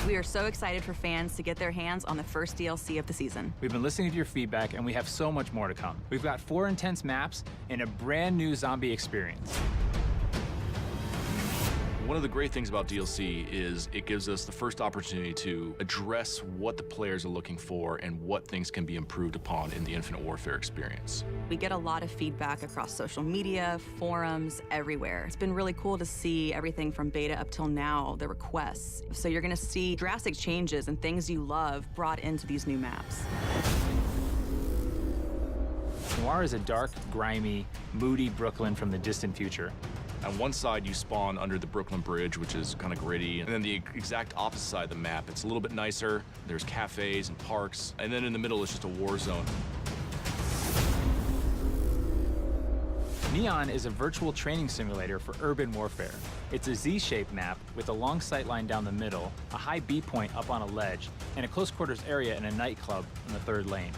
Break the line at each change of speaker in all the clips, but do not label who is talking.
We are so excited for fans to get their hands on the first DLC of the season.
We've been listening to your feedback, and we have so much more to come. We've got 4 intense maps and a brand new zombie experience.
One of the great things about DLC is it gives us the first opportunity to address what the players are looking for and what things can be improved upon in the Infinite Warfare experience.
We get a lot of feedback across social media, forums, everywhere. It's been really cool to see everything from beta up till now, the requests. So you're gonna see drastic changes and things you love brought into these new maps.
Noir is a dark, grimy, moody Brooklyn from the distant future.
On one side, you spawn under the Brooklyn Bridge, which is kind of gritty. And then the exact opposite side of the map, it's a little bit nicer. There's cafes and parks. And then in the middle, it's just a war zone.
Neon is a virtual training simulator for urban warfare. It's a Z-shaped map with a long sight line down the middle, a high B point up on a ledge, and a close quarters area in a nightclub in the 3rd lane.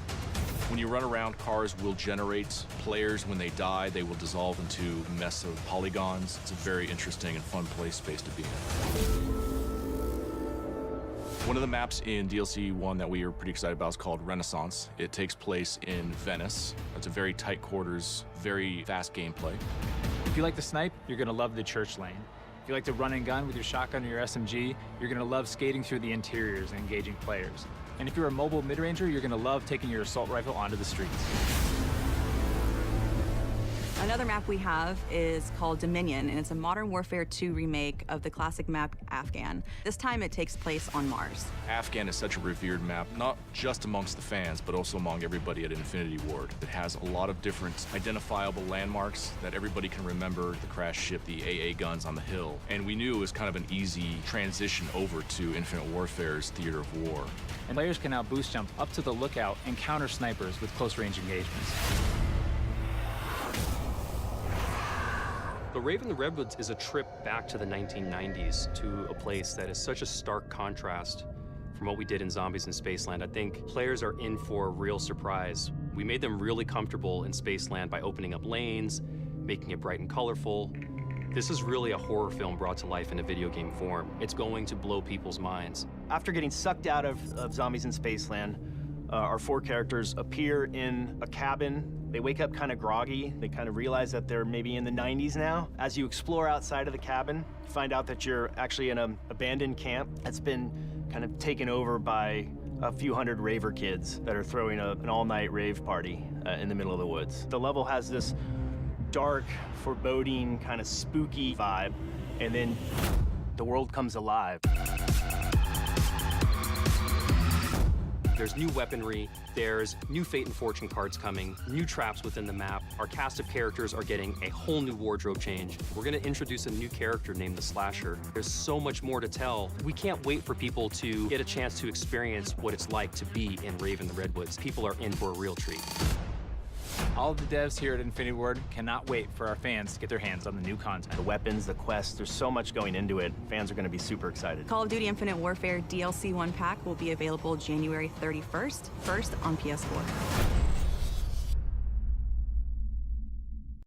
When you run around, cars will generate players. When they die, they will dissolve into a mess of polygons. It's a very interesting and fun play space to be in. One of the maps in DLC 1 that we are pretty excited about is called Renaissance. It takes place in Venice. It's a very tight quarters, very fast gameplay.
If you like to snipe, you're gonna love the church lane. If you like to run and gun with your shotgun or your SMG, you're gonna love skating through the interiors and engaging players. And if you're a mobile mid-ranger, you're gonna love taking your assault rifle onto the streets.
Another map we have is called Dominion, and it's a Modern Warfare 2 remake of the classic map Afghan. This time it takes place on Mars.
Afghan is such a revered map, not just amongst the fans, but also among everybody at Infinity Ward. It has a lot of different identifiable landmarks that everybody can remember, the crash ship, the AA guns on the hill. And we knew it was kind of an easy transition over to Infinite Warfare's theater of war.
And players can now boost jump up to the lookout and counter snipers with close range engagements.
The Raven the Redwoods is a trip back to the 1990s, to a place that is such a stark contrast from what we did in Zombies in Spaceland. I think players are in for a real surprise. We made them really comfortable in Spaceland by opening up lanes, making it bright and colorful. This is really a horror film brought to life in a video game form. It's going to blow people's minds.
After getting sucked out of Zombies in Spaceland, our 4 characters appear in a cabin. They wake up kind of groggy. They kind of realize that they're maybe in the 90s now. As you explore outside of the cabin, you find out that you're actually in an abandoned camp that's been kind of taken over by a few hundred raver kids that are throwing an all-night rave party in the middle of the woods. The level has this dark, foreboding, kind of spooky vibe, and then the world comes alive.
There's new weaponry, there's new Fate and Fortune cards coming, new traps within the map. Our cast of characters are getting a whole new wardrobe change. We're gonna introduce a new character named the Slasher. There's so much more to tell. We can't wait for people to get a chance to experience what it's like to be in Raven the Redwoods. People are in for a real treat.
All of the devs here at Infinity Ward cannot wait for our fans to get their hands on the new content.
The weapons, the quests, there's so much going into it. Fans are going to be super excited.
Call of Duty Infinite Warfare DLC 1 pack will be available January 31st, first on PS4.